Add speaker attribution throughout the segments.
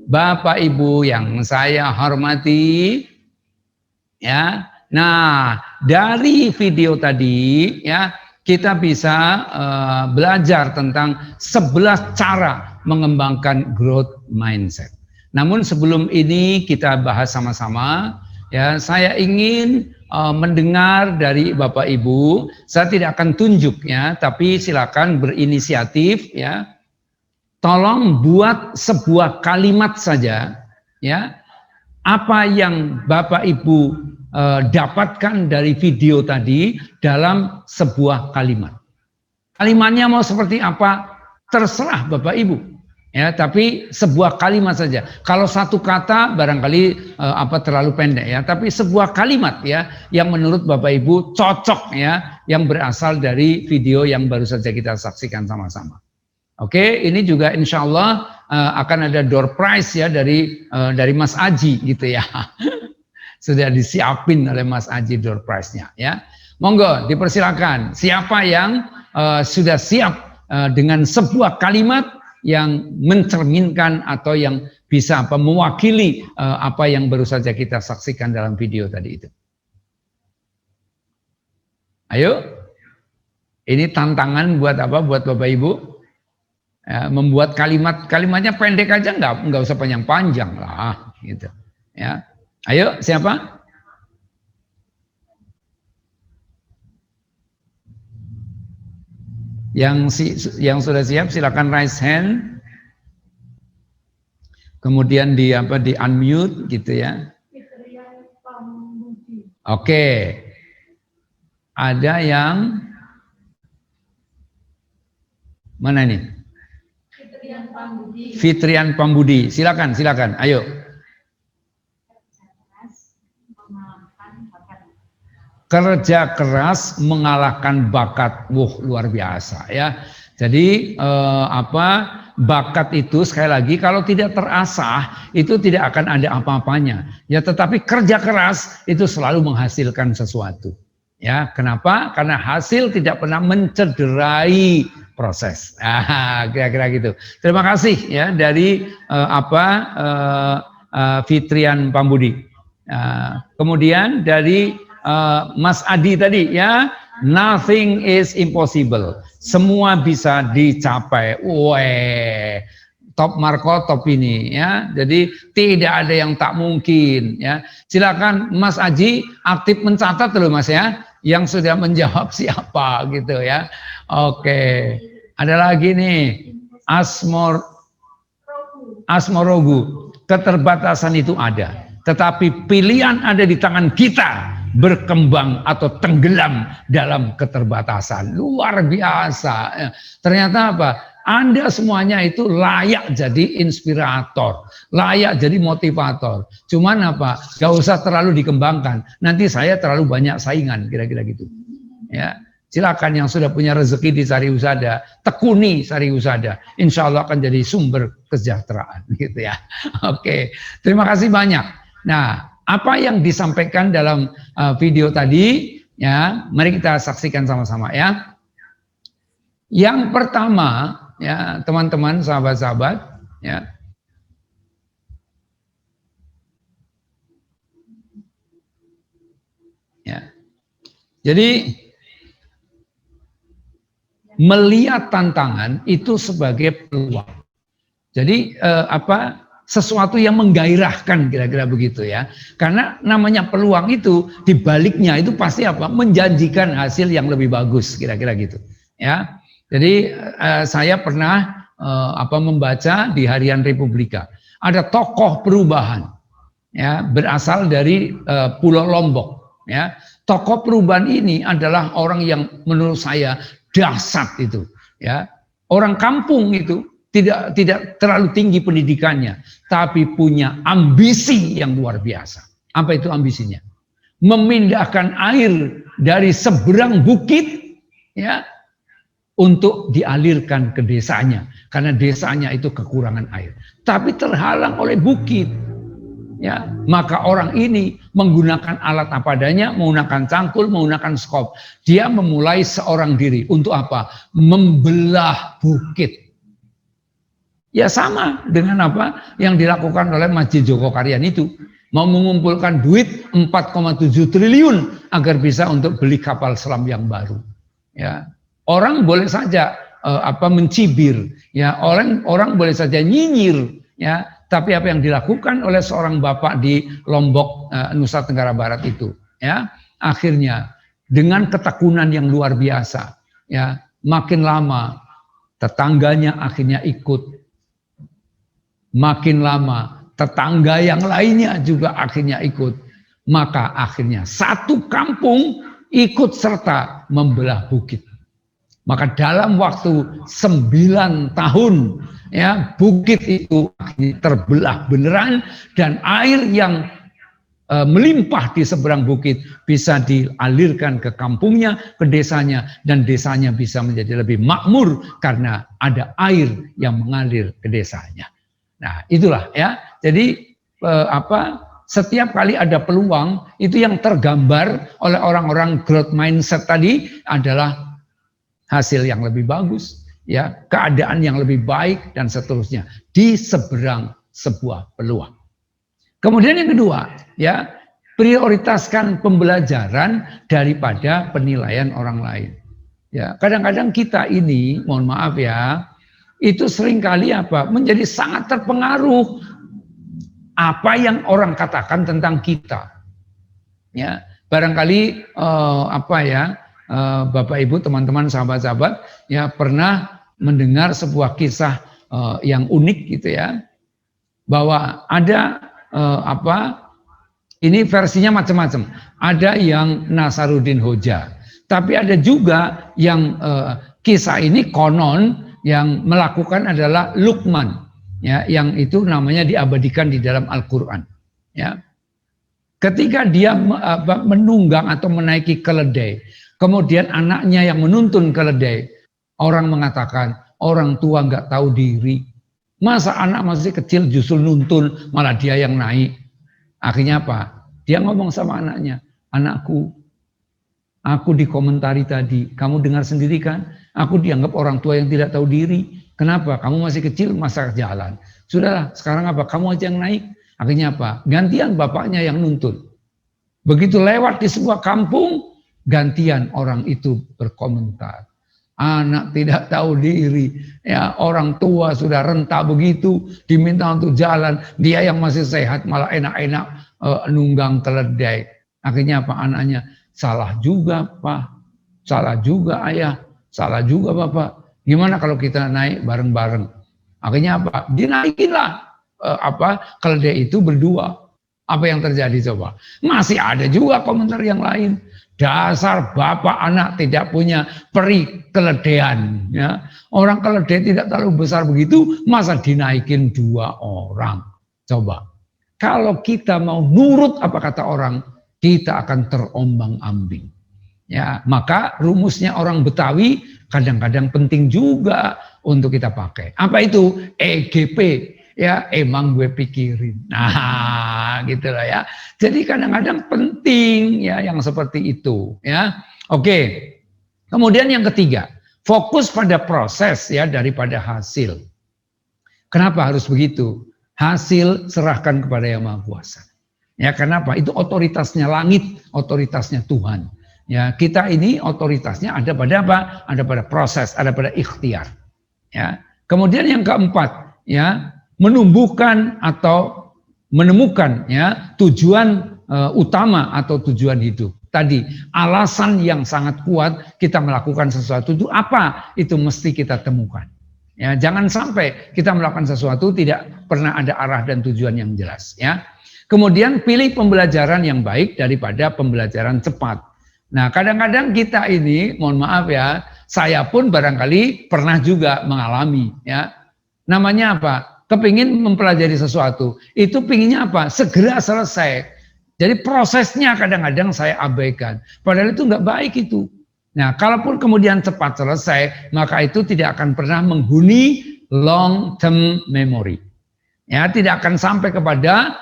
Speaker 1: Bapak Ibu yang saya hormati, ya. Nah, dari video tadi ya kita bisa belajar tentang 11 cara mengembangkan growth mindset. Namun sebelum ini kita bahas sama-sama, ya saya ingin mendengar dari Bapak Ibu. Saya tidak akan tunjuk ya, tapi silakan berinisiatif ya. Tolong buat sebuah kalimat saja ya. Apa yang Bapak Ibu dapatkan dari video tadi dalam sebuah kalimat. Kalimatnya mau seperti apa? Terserah Bapak Ibu. Ya, tapi sebuah kalimat saja. Kalau satu kata barangkali terlalu pendek ya, tapi sebuah kalimat ya yang menurut Bapak Ibu cocok ya, yang berasal dari video yang baru saja kita saksikan sama-sama. Oke, ini juga insya Allah akan ada door prize ya dari Mas Aji gitu ya. Sudah disiapin oleh Mas Aji door prize-nya ya. Monggo dipersilakan. Siapa yang sudah siap dengan sebuah kalimat yang mencerminkan atau yang bisa mewakili apa yang baru saja kita saksikan dalam video tadi itu. Ayo. Ini tantangan buat apa? Buat Bapak Ibu. Ya, membuat kalimatnya pendek aja nggak usah panjang-panjang lah gitu ya. Ayo siapa? Yang sudah siap silakan raise hand, kemudian di unmute gitu ya. Oke, ada yang mana nih? Fitrian Pambudi, silakan, ayo. Kerja keras mengalahkan bakat, luar biasa ya. Jadi bakat itu sekali lagi kalau tidak terasah itu tidak akan ada apa-apanya. Ya, tetapi kerja keras itu selalu menghasilkan sesuatu. Ya, kenapa? Karena hasil tidak pernah mencederai proses. Kira-kira gitu. Terima kasih ya dari Fitrian Pambudi. Kemudian dari Mas Adi tadi ya, nothing is impossible. Semua bisa dicapai. Top Marco top ini ya. Jadi tidak ada yang tak mungkin ya. Silakan Mas Aji aktif mencatat dulu Mas ya. Yang sudah menjawab siapa gitu ya. Oke. Ada lagi nih Asmorogu. Keterbatasan itu ada. Tetapi pilihan ada di tangan kita. Berkembang atau tenggelam dalam keterbatasan. Luar biasa. Ternyata apa? Anda semuanya itu layak jadi inspirator, layak jadi motivator. Cuman apa? Gak usah terlalu dikembangkan. Nanti saya terlalu banyak saingan, kira-kira gitu. Ya, silakan yang sudah punya rezeki di Sari Husada, tekuni Sari Husada. Insya Allah akan jadi sumber kesejahteraan, gitu ya. Oke, terima kasih banyak. Nah, apa yang disampaikan dalam video tadi, ya, mari kita saksikan sama-sama ya. Yang pertama. Ya, teman-teman, sahabat-sahabat, ya. Ya. Jadi melihat tantangan itu sebagai peluang. Jadi sesuatu yang menggairahkan kira-kira begitu ya. Karena namanya peluang itu dibaliknya itu pasti menjanjikan hasil yang lebih bagus kira-kira gitu. Ya. Jadi saya pernah membaca di Harian Republika ada tokoh perubahan ya berasal dari Pulau Lombok ya. Tokoh perubahan ini adalah orang yang menurut saya dahsyat itu ya. Orang kampung itu tidak terlalu tinggi pendidikannya tapi punya ambisi yang luar biasa. Apa itu ambisinya? Memindahkan air dari seberang bukit ya untuk dialirkan ke desanya karena desanya itu kekurangan air tapi terhalang oleh bukit ya, maka orang ini menggunakan alat apa adanya, menggunakan cangkul, menggunakan skop. Dia memulai seorang diri untuk apa? Membelah bukit Ya sama dengan apa yang dilakukan oleh Masjid Joko Karyan itu. Mau mengumpulkan duit 4,7 triliun agar bisa untuk beli kapal selam yang baru. Ya, orang boleh saja mencibir, ya orang boleh saja nyinyir, ya. Tapi apa yang dilakukan oleh seorang bapak di Lombok, Nusa Tenggara Barat itu, ya, akhirnya dengan ketekunan yang luar biasa, ya, makin lama tetangganya akhirnya ikut. Makin lama tetangga yang lainnya juga akhirnya ikut. Maka akhirnya satu kampung ikut serta membelah bukit. Maka dalam waktu 9 tahun, ya, bukit itu akhirnya terbelah beneran dan air yang melimpah di seberang bukit bisa dialirkan ke kampungnya, ke desanya, dan desanya bisa menjadi lebih makmur karena ada air yang mengalir ke desanya. Nah, itulah ya. Jadi setiap kali ada peluang itu yang tergambar oleh orang-orang growth mindset tadi adalah hasil yang lebih bagus, ya, keadaan yang lebih baik dan seterusnya di seberang sebuah peluang. Kemudian yang kedua, ya, prioritaskan pembelajaran daripada penilaian orang lain. Ya, kadang-kadang kita ini, mohon maaf ya, itu seringkali menjadi sangat terpengaruh apa yang orang katakan tentang kita. Ya, barangkali Bapak Ibu, teman-teman, sahabat-sahabat, ya, pernah mendengar sebuah kisah yang unik gitu ya, bahwa ada ini versinya macam-macam. Ada yang Nasaruddin Hoja, tapi ada juga yang kisah ini konon yang melakukan adalah Luqman, ya, yang itu namanya diabadikan di dalam Al-Quran. Ya. Ketika dia menunggang atau menaiki keledai, kemudian anaknya yang menuntun keledai, orang mengatakan orang tua nggak tahu diri. Masa anak masih kecil justru nuntun, malah dia yang naik. Akhirnya apa? Dia ngomong sama anaknya, anakku, aku dikomentari tadi, kamu dengar sendiri kan? Aku dianggap orang tua yang tidak tahu diri. Kenapa? Kamu masih kecil, masa jalan. Sudahlah, sekarang apa? Kamu aja yang naik. Akhirnya apa? Gantian bapaknya yang nuntun. Begitu lewat di sebuah kampung, gantian orang itu berkomentar. Anak tidak tahu diri, ya, orang tua sudah renta begitu, diminta untuk jalan, dia yang masih sehat malah enak-enak nunggang keledai. Akhirnya apa? Anaknya, salah juga Pak, salah juga Ayah, salah juga Bapak. Gimana kalau kita naik bareng-bareng? Akhirnya apa? Dinaikinlah keledai itu berdua. Apa yang terjadi coba? Masih ada juga komentar yang lain. Dasar bapak anak tidak punya peri keledean. Ya. Orang keledai tidak terlalu besar begitu, masa dinaikin 2 orang. Coba, kalau kita mau nurut apa kata orang, kita akan terombang-ambing. Ya, maka rumusnya orang Betawi kadang-kadang penting juga untuk kita pakai. Apa itu? EGP. Ya, emang gue pikirin. Nah, gitu lah ya. Jadi kadang-kadang penting ya yang seperti itu ya. Oke. Kemudian yang ketiga, fokus pada proses ya daripada hasil. Kenapa harus begitu? Hasil serahkan kepada Yang Maha Kuasa. Ya, kenapa? Itu otoritasnya langit, otoritasnya Tuhan. Ya, kita ini otoritasnya ada pada apa? Ada pada proses, ada pada ikhtiar. Ya. Kemudian yang keempat, ya, menumbuhkan atau menemukan ya tujuan utama atau tujuan hidup. Tadi alasan yang sangat kuat kita melakukan sesuatu itu apa? Itu mesti kita temukan. Ya, jangan sampai kita melakukan sesuatu tidak pernah ada arah dan tujuan yang jelas ya. Kemudian pilih pembelajaran yang baik daripada pembelajaran cepat. Nah, kadang-kadang kita ini, mohon maaf ya, saya pun barangkali pernah juga mengalami ya. Namanya apa? Kepingin mempelajari sesuatu, itu pinginnya apa? Segera selesai. Jadi prosesnya kadang-kadang saya abaikan. Padahal itu nggak baik itu. Nah, kalaupun kemudian cepat selesai, maka itu tidak akan pernah menghuni long term memory. Ya, tidak akan sampai kepada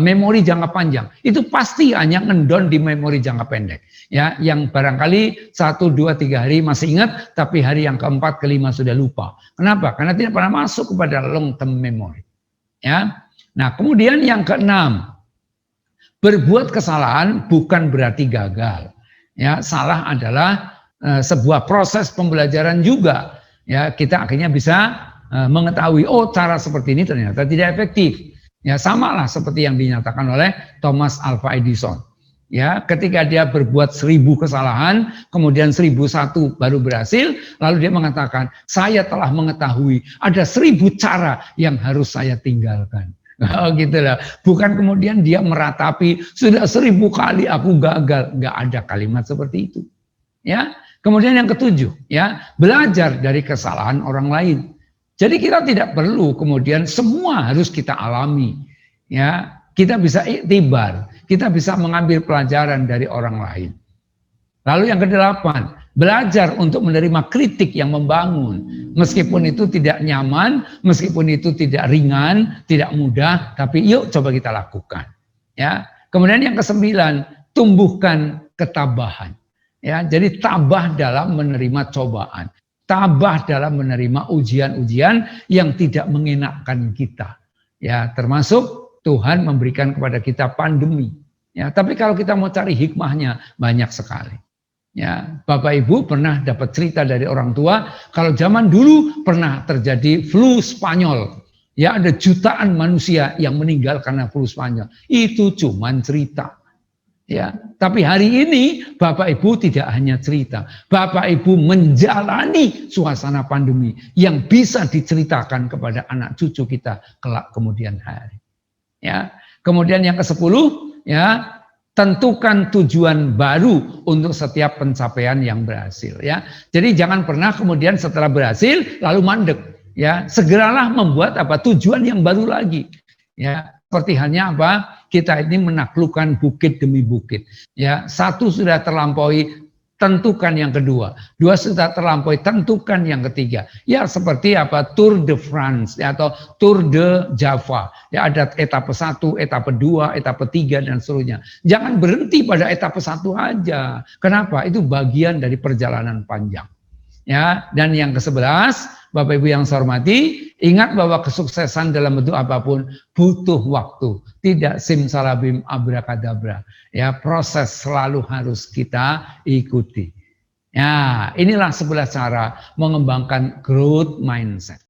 Speaker 1: memori jangka panjang. Itu pasti hanya ngendon di memori jangka pendek. Ya, yang barangkali 1, 2, 3 hari masih ingat, tapi hari yang keempat, kelima sudah lupa. Kenapa? Karena tidak pernah masuk kepada long term memory. Ya. Nah, kemudian yang keenam, berbuat kesalahan bukan berarti gagal. Ya, salah adalah sebuah proses pembelajaran juga. Ya, kita akhirnya bisa mengetahui, oh cara seperti ini ternyata tidak efektif. Ya, samalah seperti yang dinyatakan oleh Thomas Alva Edison. Ya, ketika dia berbuat 1000 kesalahan, kemudian 1001 baru berhasil, lalu dia mengatakan, saya telah mengetahui ada 1000 cara yang harus saya tinggalkan. Oh gitu lah. Bukan kemudian dia meratapi, sudah 1000 kali aku gagal. Nggak ada kalimat seperti itu. Ya. Kemudian yang ketujuh, ya, belajar dari kesalahan orang lain. Jadi kita tidak perlu kemudian semua harus kita alami. Ya, kita bisa iktibar, kita bisa mengambil pelajaran dari orang lain. Lalu yang kedelapan, belajar untuk menerima kritik yang membangun. Meskipun itu tidak nyaman, meskipun itu tidak ringan, tidak mudah, tapi yuk coba kita lakukan. Ya. Kemudian yang kesembilan, tumbuhkan ketabahan. Ya, jadi tabah dalam menerima cobaan. Tabah dalam menerima ujian-ujian yang tidak mengenakkan kita. Ya, termasuk Tuhan memberikan kepada kita pandemi. Ya, tapi kalau kita mau cari hikmahnya banyak sekali. Ya, Bapak Ibu pernah dapat cerita dari orang tua kalau zaman dulu pernah terjadi flu Spanyol. Ya, ada jutaan manusia yang meninggal karena flu Spanyol. Itu cuman cerita. Ya, tapi hari ini Bapak Ibu tidak hanya cerita, Bapak Ibu menjalani suasana pandemi yang bisa diceritakan kepada anak cucu kita kelak kemudian hari. Ya, kemudian yang ke-10, ya, tentukan tujuan baru untuk setiap pencapaian yang berhasil. Ya, jadi jangan pernah kemudian setelah berhasil lalu mandek. Ya, segeralah membuat tujuan yang baru lagi. Ya. Seperti halnya kita ini menaklukkan bukit demi bukit. Ya, 1 sudah terlampaui, tentukan yang kedua. 2 sudah terlampaui, tentukan yang ketiga. Ya, seperti Tour de France ya, atau Tour de Java. Ya, ada etape 1, etape 2, etape 3 dan seterusnya. Jangan berhenti pada etape 1 aja. Kenapa? Itu bagian dari perjalanan panjang. Ya, dan yang ke-11, Bapak Ibu yang saya hormati, ingat bahwa kesuksesan dalam bentuk apapun butuh waktu. Tidak simsalabim abrakadabra. Ya, proses selalu harus kita ikuti. Ya, inilah 11 cara mengembangkan growth mindset.